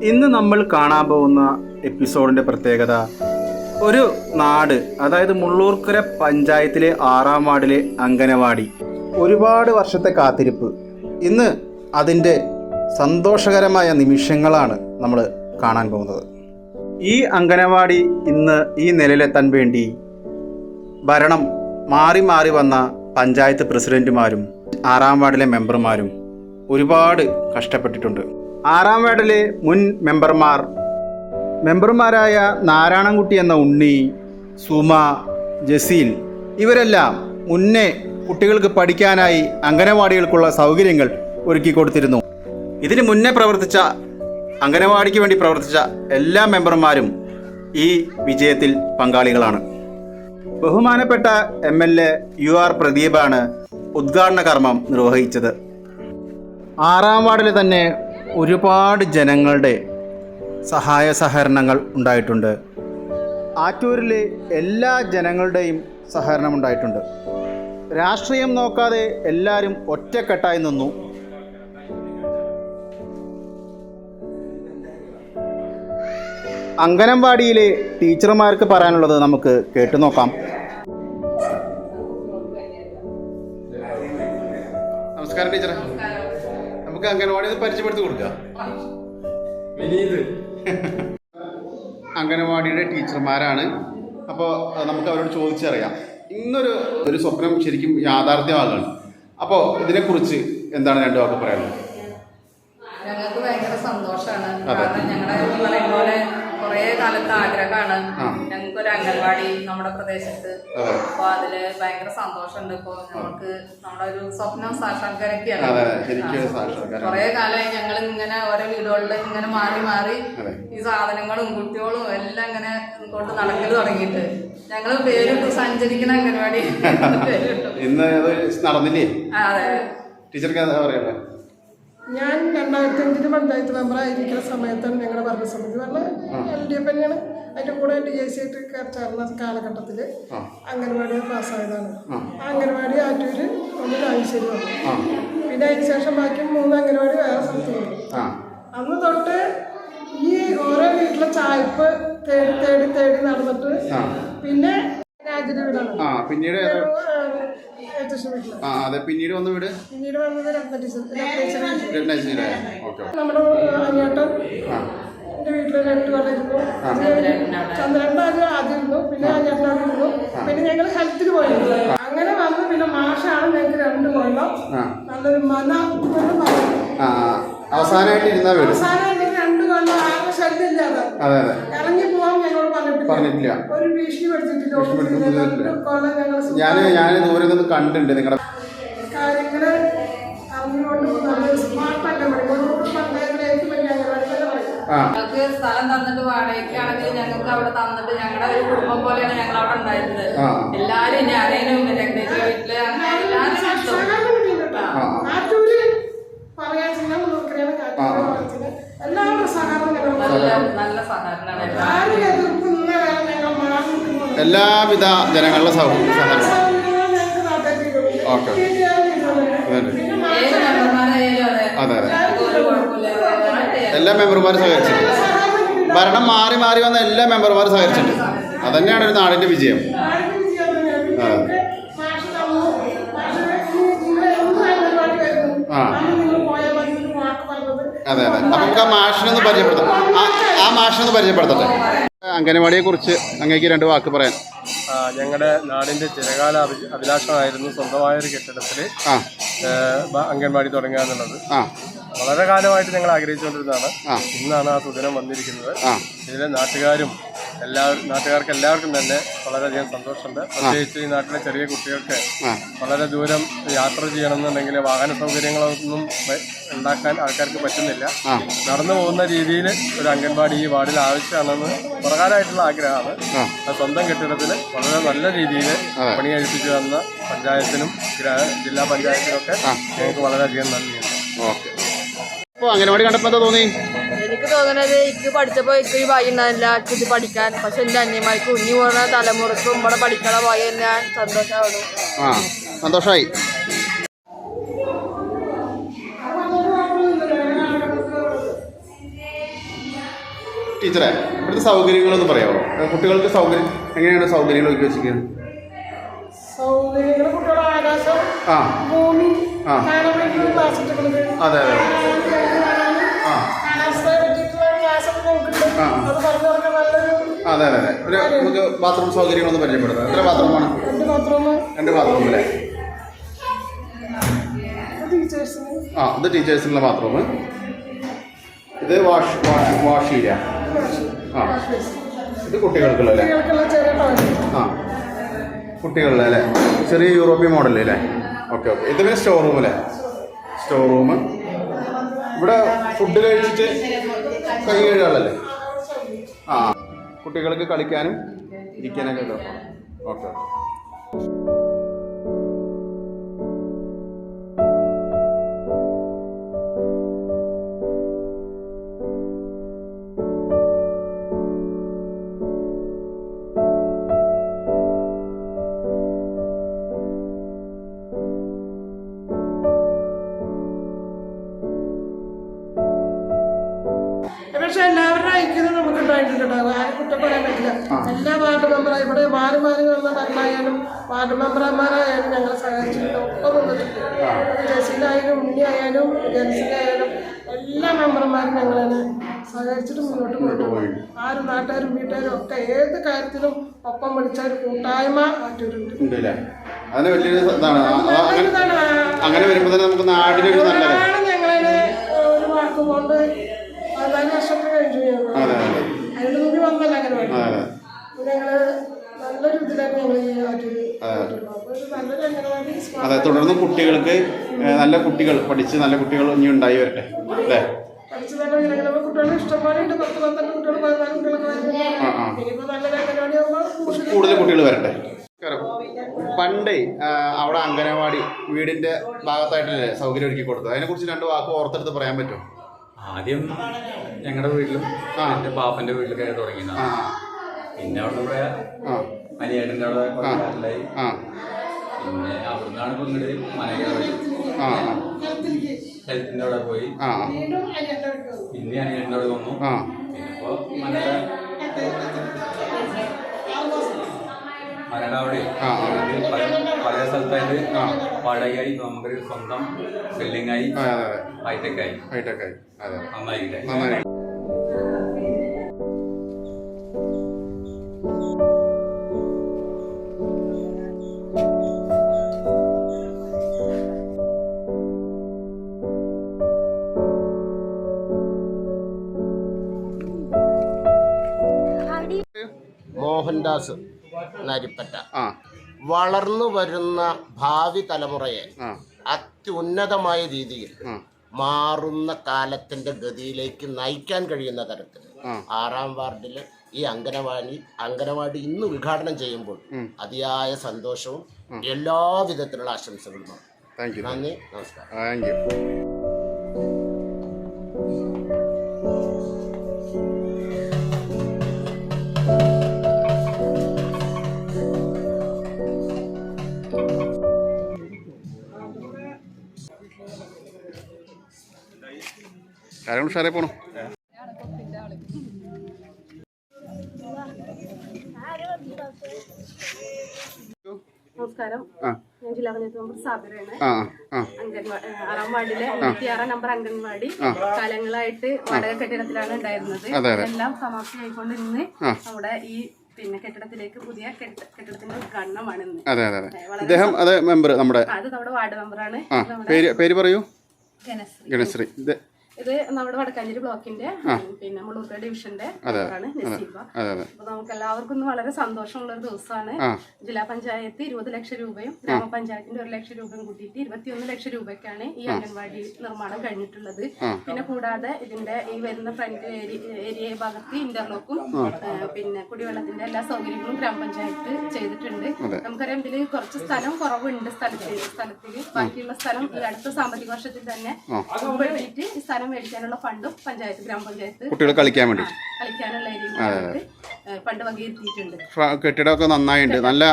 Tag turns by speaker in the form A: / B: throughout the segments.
A: ഇന്ന് നമ്മൾ കാണാൻ പോകുന്ന എപ്പിസോഡിൻ്റെ പ്രത്യേകത ഒരു നാട്, അതായത് മുള്ളൂർക്കര പഞ്ചായത്തിലെ 6-ാം വാർഡിലെ അങ്കനവാടി. ഒരുപാട് വർഷത്തെ കാത്തിരിപ്പ്, ഇന്ന് അതിൻ്റെ സന്തോഷകരമായ നിമിഷങ്ങളാണ് നമ്മൾ കാണാൻ പോകുന്നത്. ഈ അങ്കനവാടി ഇന്ന് ഈ നിലയിലെത്താൻ വേണ്ടി ഭരണം മാറി മാറി വന്ന പഞ്ചായത്ത് പ്രസിഡന്റുമാരും 6-ാം വാർഡിലെ മെമ്പർമാരും ഒരുപാട് കഷ്ടപ്പെട്ടിട്ടുണ്ട്. 6-ാം വാർഡിലെ മുൻ മെമ്പർമാരായ നാരായണൻകുട്ടി എന്ന ഉണ്ണി, സുമ, ജസീൽ ഇവരെല്ലാം മുന്നേ കുട്ടികൾക്ക് പഠിക്കാനായി അംഗനവാടികൾക്കുള്ള സൗകര്യങ്ങൾ ഒരുക്കി കൊടുത്തിരുന്നു. ഇതിന് മുന്നേ അംഗനവാടിക്ക് വേണ്ടി പ്രവർത്തിച്ച എല്ലാ മെമ്പർമാരും ഈ വിജയത്തിൽ പങ്കാളികളാണ്. ബഹുമാനപ്പെട്ട MLA UR പ്രദീപാണ് ഉദ്ഘാടന കർമ്മം നിർവഹിച്ചത്. 6-ാം വാർഡിൽ തന്നെ ഒരുപാട് ജനങ്ങളുടെ സഹായ സഹകരണങ്ങൾ ഉണ്ടായിട്ടുണ്ട്. ആറ്റൂരിലെ എല്ലാ ജനങ്ങളുടെയും സഹകരണം ഉണ്ടായിട്ടുണ്ട്. രാഷ്ട്രീയം നോക്കാതെ എല്ലാവരും ഒറ്റക്കെട്ടായി നിന്നു. അംഗനവാടിയിലെ ടീച്ചർമാർക്ക് പറയാനുള്ളത് നമുക്ക് കേട്ടു നോക്കാം. നമസ്കാരം ടീച്ചറെ, നമുക്ക് അംഗനവാടി പരിചയപ്പെടുത്തി കൊടുക്കാം. അംഗനവാടിയുടെ ടീച്ചർമാരാണ്. അപ്പോൾ നമുക്ക് അവരോട് ചോദിച്ചറിയാം. ഇന്നൊരു സ്വപ്നം ശരിക്കും യാഥാർത്ഥ്യമാകുകയാണ്. അപ്പോൾ ഇതിനെക്കുറിച്ച് എന്താണ് രണ്ട് വാക്ക് പറയാനുള്ളത്?
B: ഞങ്ങൾക്ക് ഭയങ്കര സന്തോഷമാണ്. കാരണം ഞങ്ങളുടെ പറയും പോലെ കുറേ കാലത്തെ ആഗ്രഹമാണ് ഞങ്ങൾക്കൊരു അംഗൻവാടി നമ്മുടെ പ്രദേശത്ത്. അപ്പോൾ അതില് ഭയങ്കര സന്തോഷമുണ്ട്. ഇപ്പോൾ നമുക്ക് നമ്മുടെ ഒരു സ്വപ്നം സാക്ഷാത്കരിക്കുകയാണ്. കുറേ കാലമായി ഞങ്ങൾ ഇങ്ങനെ ഓരോ വീടുകളിൽ ഇങ്ങനെ മാറി മാറി ഈ സാധനങ്ങളും കുട്ടികളും എല്ലാം ഇങ്ങനെ കൊണ്ട് നടക്കൽ തുടങ്ങിയിട്ട് ഞങ്ങൾ പേരിട്ടു സഞ്ചരിക്കുന്ന അംഗൻവാടി പേരിട്ടു.
A: ഇന്ന് നടന്നില്ലേ?
B: അതെ.
A: ടീച്ചർക്ക് എന്താ പറയാ?
C: ഞാൻ 2005 പഞ്ചായത്ത് മെമ്പറായിരിക്കുന്ന സമയത്താണ് ഞങ്ങളുടെ ഭരണസമിതി പറഞ്ഞ LDF തന്നെയാണ്. അതിൻ്റെ കൂടെ DIC ആയിട്ട് ചേർന്ന കാലഘട്ടത്തിൽ അംഗൻവാടി പാസ്സായതാണ്. ആ അംഗൻവാടി ആറ്റൂര് ഒന്ന് രാജശ്ശേരി വന്നു. പിന്നെ അതിന് ശേഷം ബാക്കി 3 അംഗൻവാടി വേറെ സ്ഥലത്ത് വന്നു. അന്ന് തൊട്ട് ഈ ഓരോ വീട്ടിലെ ചായ്പ് തേടി നടന്നിട്ട് പിന്നെ
A: പിന്നീട് വന്ന വീട്
C: നമ്മുടെ അനിയേട്ടൻ എൻ്റെ വീട്ടിൽ 2 കൊല്ലം ഇരുന്നു. ചന്ദ്രൻ്റെ ആദ്യം ഇരുന്നു, പിന്നെ അനിയേട്ടനോട് ഇരുന്നു. പിന്നെ ഞങ്ങൾ ഹെൽത്തിന് പോയിരുന്നു. അങ്ങനെ വന്ന് പിന്നെ മാഷാണ് ഞങ്ങൾക്ക് 2 കൊല്ലം നല്ലൊരു
A: അവസാനമായിട്ട്
C: 2 കൊല്ലം ആകെ ശല്യമില്ലാതെ ഇറങ്ങി പോവാൻ ഞങ്ങളോട് പറഞ്ഞിട്ടില്ല. ഒരു ഭീഷണി പഠിച്ചിട്ടില്ല.
A: ഞാൻ ദൂരെ നിന്ന് കണ്ടിട്ടുണ്ട് നിങ്ങളുടെ
C: കാര്യങ്ങള് അറിഞ്ഞുകൊണ്ട് നല്ലൊരു സ്മാർട്ട് പഞ്ചായത്തിലേക്ക്
B: ഞങ്ങൾക്ക് സ്ഥലം തന്നിട്ട് വാടകയ്ക്കാണെങ്കിൽ ഞങ്ങൾക്ക് അവിടെ തന്നിട്ട് ഞങ്ങളുടെ ഒരു കുടുംബം പോലെയാണ് ഞങ്ങൾ അവിടെ ഉണ്ടായിരുന്നത്. എല്ലാരും ഇനി അറിയാനും വീട്ടില്
C: എല്ലാവരുടെ സഹകരണം
B: നല്ല സഹകരണമാണ്.
A: എല്ലാവിധ ജനങ്ങളുടെ സഹകരണം. ഓക്കെ, അതെ അതെ, എല്ലാ മെമ്പർമാരും സഹകരിച്ചിട്ടുണ്ട്. ഭരണം മാറി മാറി വന്ന എല്ലാ മെമ്പർമാരും സഹകരിച്ചിട്ടുണ്ട്. അതന്നെയാണ് ഒരു നാടിൻ്റെ വിജയം. അതെ അതെ. അപ്പം നമുക്ക് ആ മാഷിനൊന്ന് പരിചയപ്പെടുത്തട്ടെ. അംഗനവാടിയെ കുറിച്ച് അങ്ങേക്ക് 2 വാക്ക് പറയാൻ.
D: ഞങ്ങളുടെ നാടിൻ്റെ ചിരകാല അഭിലാഷമായിരുന്നു സ്വന്തമായൊരു കെട്ടിടത്തിൽ അംഗൻവാടി തുടങ്ങുക എന്നുള്ളത്. വളരെ കാലമായിട്ട് ഞങ്ങൾ ആഗ്രഹിച്ചുകൊണ്ടിരുന്നതാണ്. ഇന്നാണ് ആ സുദിനം വന്നിരിക്കുന്നത്. ഇതിലെ നാട്ടുകാർക്ക് എല്ലാവർക്കും തന്നെ വളരെയധികം സന്തോഷമുണ്ട്. പ്രത്യേകിച്ച് ഈ നാട്ടിലെ ചെറിയ കുട്ടികൾക്ക് വളരെ ദൂരം യാത്ര ചെയ്യണമെന്നുണ്ടെങ്കിൽ വാഹന സൗകര്യങ്ങളൊന്നും ഉണ്ടാക്കാൻ ആൾക്കാർക്ക് പറ്റുന്നില്ല. നടന്നു പോകുന്ന രീതിയിൽ ഒരു അംഗൻവാടി ഈ വാർഡിൽ ആവശ്യമാണെന്ന് പ്രകാരമായിട്ടുള്ള ആഗ്രഹമാണ്. അത് സ്വന്തം കെട്ടിടത്തിന് വളരെ നല്ല രീതിയിൽ പണി കഴിപ്പിച്ചു തന്ന പഞ്ചായത്തിനും ജില്ലാ പഞ്ചായത്തിനൊക്കെ ഞങ്ങൾക്ക് വളരെയധികം നന്ദിയുണ്ട്.
A: ഓക്കെ. അപ്പോൾ അംഗനവാടി കണ്ടപ്പോൾ എന്താ തോന്നി?
E: എനിക്ക് തോന്നുന്നത് എനിക്ക് പഠിച്ചപ്പോൾ എനിക്കൊരു ഭയം ഉണ്ടാവില്ല ഇത് പഠിക്കാൻ. പക്ഷെ എൻ്റെ അന്യന്മാർക്ക് കുഞ്ഞു പോകുന്ന തലമുറക്കും ഇവിടെ പഠിക്കണ ഭയം ഞാൻ സന്തോഷമാണ്.
A: സന്തോഷമായി. ടീച്ചറെ ഇവിടുത്തെ സൗകര്യങ്ങളൊന്ന് പറയാമോ? കുട്ടികൾക്ക് സൗകര്യം എങ്ങനെയാണ് സൗകര്യങ്ങൾ ഒരുക്കി വെച്ചിരിക്കുന്നത്?
C: സൗകര്യങ്ങൾ കുട്ടികളുടെ ആകാശം,
A: ആ
C: ഭൂമി
A: ആ.
C: കാണാൻ വേണ്ടി ക്ലാസ് ഇട്ടിട്ടുള്ളത്.
A: അതെ അതെ ആ
C: കാലാവസ്ഥയെ പറ്റിയിട്ടുള്ള ക്ലാസ് ഒക്കെ നോക്കുന്നുണ്ട്.
A: ആ.
C: അത് പറഞ്ഞു കൊടുക്കാൻ നല്ലൊരു
A: അതെ അതെ അതെ ഒരു നമുക്ക് ബാത്റൂം സൗകര്യങ്ങളൊന്ന് പരിചയപ്പെടുത്താം. എത്ര ബാത്റൂമാണ്?
C: 2 ബാത്റൂം,
A: 2 ബാത്റൂം അല്ലേ?
C: ടീച്ചേഴ്സിന്.
A: ആ ഇത് ടീച്ചേഴ്സിനുള്ള ബാത്റൂം, ഇത് വാഷ് ഏരിയ, ആ ഇത് കുട്ടികൾക്കുള്ള അല്ലേ?
C: കുട്ടികൾക്കുള്ള ചെറിയ ടോയ്ലറ്റ്.
A: ആ കുട്ടികളുടെ അല്ലേ? ചെറിയ യൂറോപ്യൻ മോഡൽ അല്ലേ? Okay okay. ഇത് പിന്നെ സ്റ്റോർ റൂം അല്ലേ? Store room. ഇവിടെ ഫുഡ് കഴിച്ചിട്ട് കൈ കഴുകാളല്ലേ? ആ കുട്ടികൾക്ക് കളിക്കാനും ഇരിക്കാനൊക്കെ കേട്ടോ. Okay okay.
C: പക്ഷെ എല്ലാവരുടെ ഐക്യത നമുക്ക് ഉണ്ടായിട്ടുണ്ടാവും. ആരും കുറ്റപ്പെടാൻ പറ്റില്ല. എല്ലാ വാർഡ് മെമ്പർ ഇവിടെ മാറി മാറി വന്ന ഭരണമായാലും വാർഡ് മെമ്പർമാരായാലും ഞങ്ങളെ സഹായിച്ചിട്ടുണ്ട്. ഒപ്പം നിന്നിട്ടുണ്ട്. ജസീലായാലും ഉണ്ണിയായാലും ജനസിലായാലും എല്ലാ മെമ്പർമാരും ഞങ്ങളെ സഹായിച്ചിട്ട് മുന്നോട്ട് കൊണ്ടുപോകും. ആരും നാട്ടുകാരും വീട്ടുകാരും ഒക്കെ ഏത് കാര്യത്തിലും ഒപ്പം വിളിച്ച ഒരു കൂട്ടായ്മ മറ്റൊരുണ്ട്.
A: അതിന് വലിയൊരു ഇതാണ്. അങ്ങനെ വരുമ്പോൾ തന്നെ നമുക്ക് നാടിനൊരു നല്ലത്.
C: ഞങ്ങളെ ഒരു വാക്കുകൊണ്ട് 14 വർഷത്തെ കഴിഞ്ഞു. അതിന്റെ മുമ്പ് വന്നല്ല അങ്ങനെ ഞങ്ങള് നല്ലൊരു ഇതിലാണ് ഞങ്ങൾ ഈ നല്ലൊരു അംഗനവാടി.
A: അതെ തുടർന്ന് കുട്ടികൾക്ക് നല്ല കുട്ടികൾ പഠിച്ച് നല്ല കുട്ടികൾ ഇനി ഉണ്ടായി വരട്ടെ അല്ലേ?
C: പഠിച്ച് നല്ല വിലകളെ കുട്ടികൾ ഇഷ്ടംപോലെ ഉണ്ട്. 10-12 കുട്ടികൾ 14 കുട്ടികളൊക്കെ വരുന്നത്. ഇനിയിപ്പോ നല്ലൊരു അംഗനവാടി ആകുമ്പോൾ
A: കൂടുതൽ കുട്ടികൾ വരട്ടെ. പണ്ടേ അവിടെ അംഗനവാടി വീടിന്റെ ഭാഗത്തായിട്ടല്ലേ സൗകര്യം ഒരുക്കി കൊടുത്തത്. അതിനെക്കുറിച്ച് 2 വാക്ക് ഓർത്തെടുത്ത് പറയാൻ പറ്റുമോ?
F: ആദ്യം ഞങ്ങളുടെ വീട്ടിലും എൻ്റെ പാപ്പൻ്റെ വീട്ടിലൊക്കെ തുടങ്ങിയതാണ്. പിന്നെ അവിടെ നമ്മുടെ അനിയേട്ടൻ്റെ അവിടെ കുറച്ചായി. പിന്നെ അവിടുന്നാണ് ഇപ്പം ഇങ്ങോട്ട് മനകവഴി ഹെൽത്തിൻ്റെ അവിടെ പോയി. പിന്നെ അനിയേട്ടൻ്റെ അവിടെ വന്നു. പിന്നെ ഇപ്പോൾ മനയുടെ അവിടെ പല സ്ഥലത്തായിട്ട് വാടകയായി നമുക്കൊരു സ്വന്തം ബിൽഡിംഗായി ഹൈടെക്കായി നന്നായില്ലേ?
G: മോഹൻദാസ് നരിപ്പറ്റ വളർന്നു വരുന്ന ഭാവി തലമുറയെ അത്യുന്നതമായ രീതിയിൽ മാറുന്ന കാലത്തിന്റെ ഗതിയിലേക്ക് നയിക്കാൻ കഴിയുന്ന തരത്തിൽ 6-ാം വാർഡിൽ ഈ അംഗനവാടി ഇന്ന് ഉദ്ഘാടനം ചെയ്യുമ്പോൾ അതിയായ സന്തോഷവും എല്ലാവിധത്തിലുള്ള ആശംസകളും. നന്ദി, നമസ്കാരം.
A: കാര്യം ഉഷാറെ പോണു.
H: നമസ്കാരം, ഞാൻ ജില്ലാ പഞ്ചായത്ത് മെമ്പർ സാബിറയാണ്. അംഗൻവാടി 6-ാം വാർഡിലെ 56-ാം നമ്പർ അംഗൻവാടി കാലങ്ങളായിട്ട് വാടക കെട്ടിടത്തിലാണ് ഉണ്ടായിരുന്നത്. എല്ലാം സമാപ്തിയായിക്കൊണ്ട് ഇന്ന് നമ്മുടെ ഈ കെട്ടിടത്തിലേക്ക് പുതിയ കെട്ടിടത്തിന്റെ ഉദ്ഘാടനമാണ് ഇന്ന്.
A: അത് നമ്മുടെ
H: വാർഡ് മെമ്പറാണ്.
A: പേര് പറയൂ.
H: ഗണശ്രീ. ഇത് നമ്മുടെ വടക്കാഞ്ചേരി ബ്ലോക്കിന്റെ മുള്ളൂർക്കര ഡിവിഷന്റെ ആണ് നസീബ. അപ്പൊ നമുക്ക് എല്ലാവർക്കും വളരെ സന്തോഷമുള്ള ഒരു ദിവസമാണ്. ജില്ലാ പഞ്ചായത്ത് 20 ലക്ഷം രൂപയും ഗ്രാമപഞ്ചായത്തിന്റെ 1 ലക്ഷം രൂപയും കൂട്ടിയിട്ട് 21 ലക്ഷം രൂപയ്ക്കാണ് ഈ അംഗൻവാടി നിർമ്മാണം കഴിഞ്ഞിട്ടുള്ളത്. പിന്നെ കൂടാതെ ഇതിന്റെ ഈ വരുന്ന ഫ്രണ്ട് ഏരിയ ഭാഗത്ത് ഇന്റർലോക്കും കുടിവെള്ളത്തിന്റെ എല്ലാ സൗകര്യങ്ങളും ഗ്രാമപഞ്ചായത്ത് ചെയ്തിട്ടുണ്ട്. നമുക്കറിയാം ഇതിൽ കുറച്ച് സ്ഥലം കുറവുണ്ട്. സ്ഥലത്തിൽ ബാക്കിയുള്ള സ്ഥലം ഈ അടുത്ത സാമ്പത്തിക വർഷത്തിൽ തന്നെ ഉൾപ്പെടുത്തിയിട്ട് ഈ സ്ഥലം മേടിക്കാനുള്ള ഫണ്ടും ഗ്രാമപഞ്ചായത്ത്
A: കുട്ടികൾ കളിക്കാൻ വേണ്ടി
H: കളിക്കാനുള്ള ഏരിയകളായിട്ട് പണ്ട് വകയിരുത്തിയിട്ടുണ്ട്.
A: കെട്ടിടമൊക്കെ നന്നായിട്ടുണ്ട്, നല്ല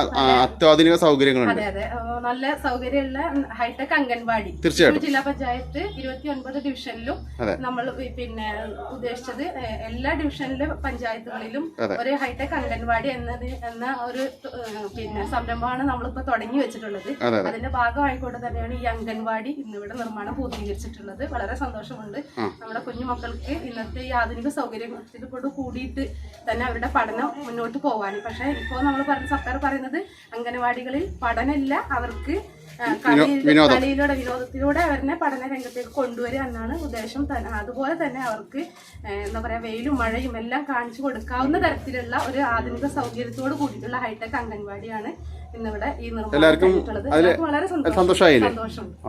A: അത്യാധുനിക സൗകര്യങ്ങളുണ്ട്.
H: അതെ അതെ, നല്ല സൗകര്യമുള്ള ഹൈടെക് അംഗൻവാടി
A: തീർച്ചയായിട്ടും
H: ജില്ലാ പഞ്ചായത്ത് 29 ഡിവിഷനിലും നമ്മൾ പിന്നെ ഉദ്ദേശിച്ചത് എല്ലാ ഡിവിഷനിലും പഞ്ചായത്തുകളിലും ഒരു ഹൈടെക് അംഗൻവാടി എന്ന ഒരു പിന്നെ സംരംഭമാണ് നമ്മളിപ്പോ തുടങ്ങി വെച്ചിട്ടുള്ളത്. അതിന്റെ ഭാഗമായിക്കൊണ്ട് തന്നെയാണ് ഈ അംഗൻവാടി ഇന്നിവിടെ നിർമ്മാണം പൂർത്തീകരിച്ചിട്ടുള്ളത്. വളരെ സന്തോഷമുണ്ട്. നമ്മുടെ കുഞ്ഞു മക്കൾക്ക് ഇന്നത്തെ ഈ ആധുനിക സൗകര്യത്തോട് കൂടിയിട്ട് തന്നെ അവരുടെ പഠനം മുന്നോട്ട് പോവാൻ. പക്ഷെ ഇപ്പോൾ നമ്മൾ സർക്കാർ പറയുന്നത് അംഗനവാടികളിൽ പഠനമില്ല, അവർക്ക് വിനോദത്തിലൂടെ അവരെ പഠന രംഗത്തേക്ക് കൊണ്ടുവരിക എന്നാണ് ഉദ്ദേശം. അതുപോലെ തന്നെ അവർക്ക് എന്താ പറയാ, വെയിലും മഴയും എല്ലാം കാണിച്ചു കൊടുക്കാവുന്ന തരത്തിലുള്ള ഒരു ആധുനിക സൗകര്യത്തോട് കൂടിയിട്ടുള്ള ഹൈടെക് അംഗൻവാടിയാണ് ഇന്നിവിടെ ഈ നിർമ്മാണം. വളരെ
A: സന്തോഷമായില്ലേ?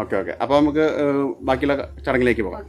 A: ഓക്കെ ഓക്കെ, അപ്പൊ നമുക്ക് ബാക്കിയുള്ള ചടങ്ങിലേക്ക് പോകാം.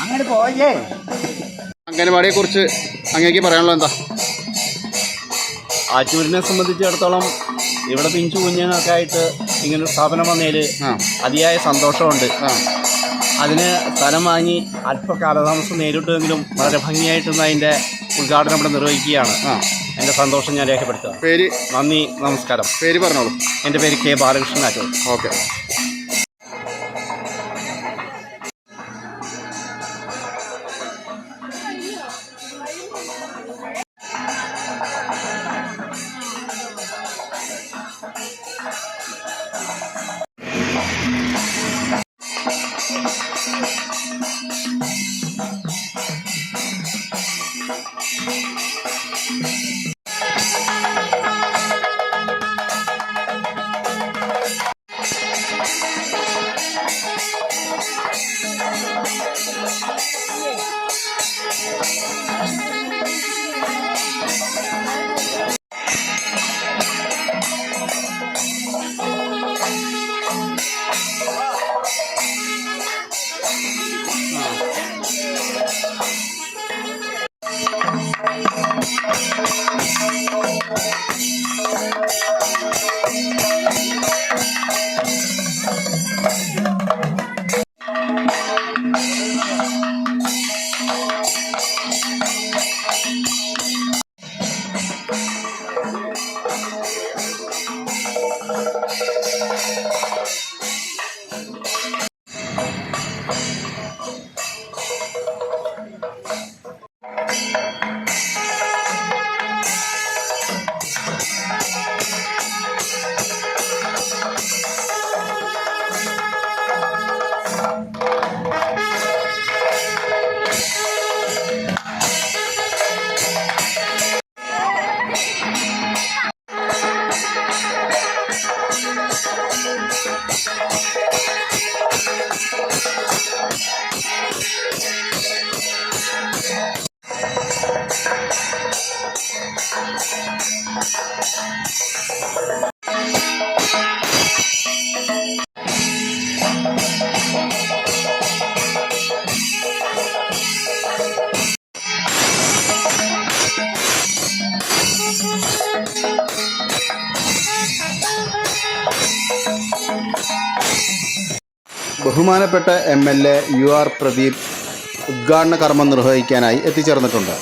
I: അങ്ങനെ പോയേ.
A: അംഗനവാടിയെ കുറിച്ച് അങ്ങേക്ക് പറയാനുള്ളത് എന്താ?
I: ആറ്റൂരിനെ സംബന്ധിച്ചിടത്തോളം ഇവിടെ പിഞ്ചു കുഞ്ഞുങ്ങൾക്കെ ആയിട്ട് ഇങ്ങനൊരു സ്ഥാപനം വന്നതിൽ അതിയായ സന്തോഷമുണ്ട്. അതിന് സ്ഥലം വാങ്ങി അല്പ കാലതാമസം നേരിട്ടെങ്കിലും വളരെ ഭംഗിയായിട്ടൊന്ന് അതിൻ്റെ ഉദ്ഘാടനം ഇവിടെ നിർവഹിക്കുകയാണ്. എൻ്റെ സന്തോഷം ഞാൻ രേഖപ്പെടുത്തുക.
A: പേര്?
I: നന്ദി, നമസ്കാരം.
A: പേര് പറഞ്ഞോളൂ.
I: എൻ്റെ പേര് കെ ബാലകൃഷ്ണൻ ആറ്റൂർ.
A: ഓക്കെ. ബഹുമാനപ്പെട്ട MLA UR പ്രദീപ് ഉദ്ഘാടന കർമ്മം നിർവഹിക്കാനായി എത്തിച്ചേർന്നിട്ടുണ്ട്.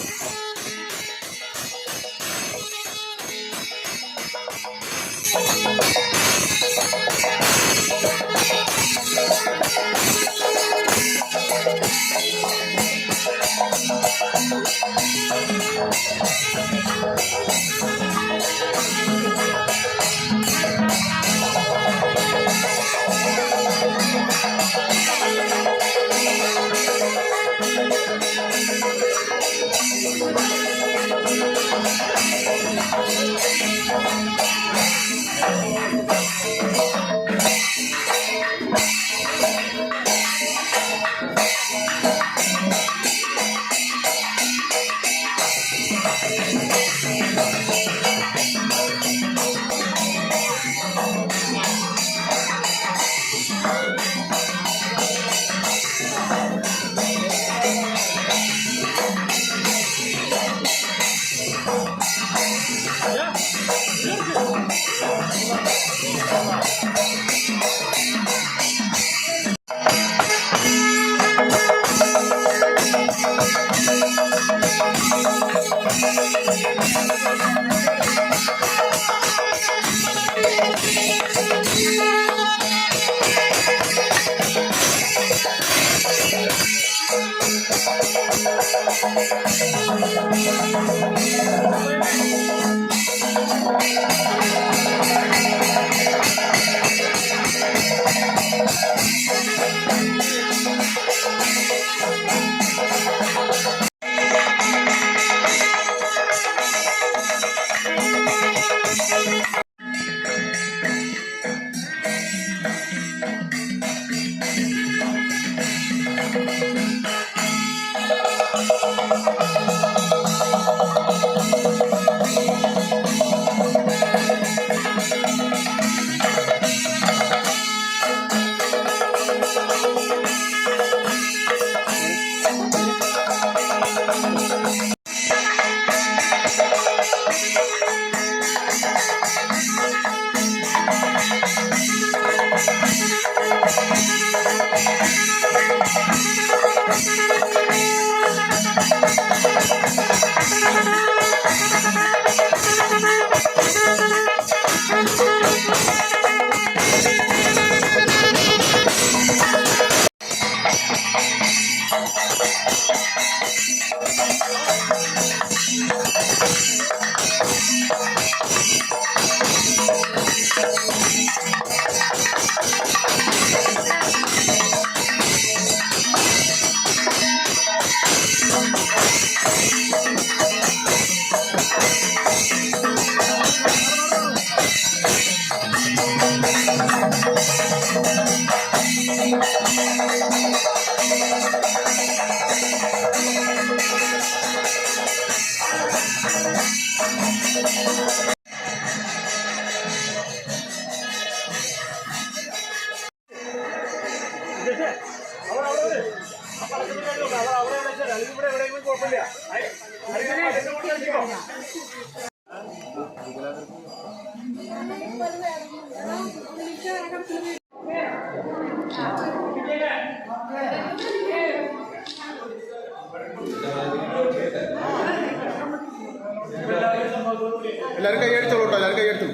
A: എല്ലാവരും കൈയടിച്ചോളൂ കേട്ടോ, എല്ലാവരും കൈയടിച്ചു.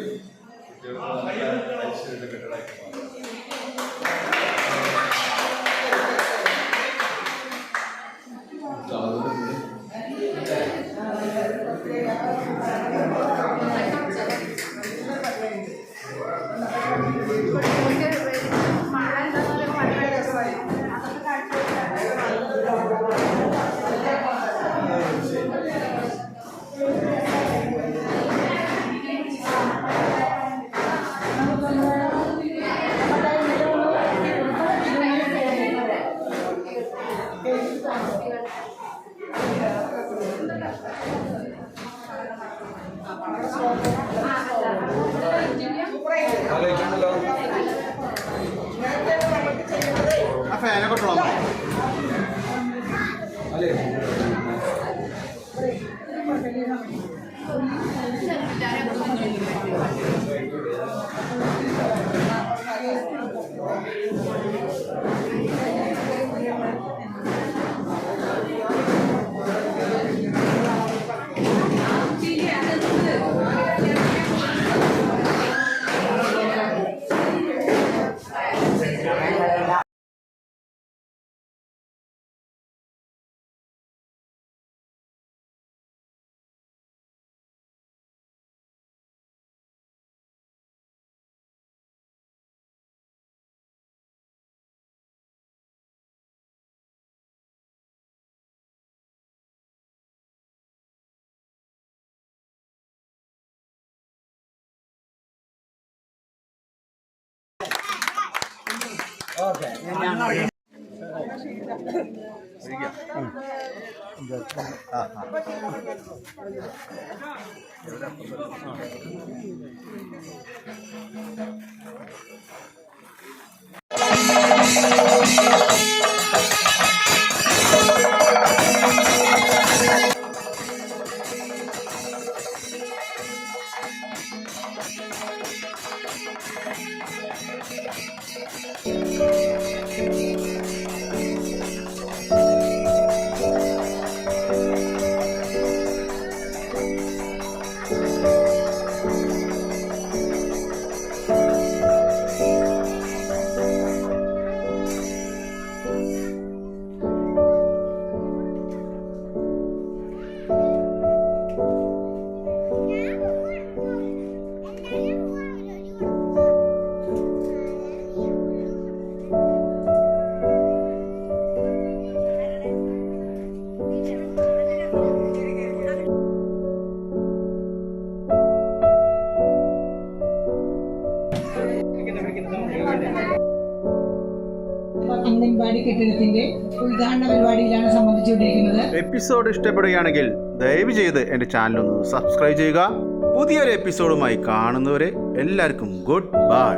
A: ആ ഫാനൊക്കെ ഇട്ടോ അല്ലേ?
J: അംഗൻവാടി കെട്ടിടത്തിന്റെ ഉദ്ഘാടന പരിപാടിയിലാണ് സംബന്ധിച്ചുകൊണ്ടിരിക്കുന്നത്.
A: എപ്പിസോഡ് ഇഷ്ടപ്പെടുകയാണെങ്കിൽ ദയവ് ചെയ്ത് എൻ്റെ ചാനൽ ഒന്ന് സബ്സ്ക്രൈബ് ചെയ്യുക. പുതിയൊരു എപ്പിസോഡുമായി കാണുന്നവരെ എല്ലാവർക്കും ഗുഡ് ബൈ.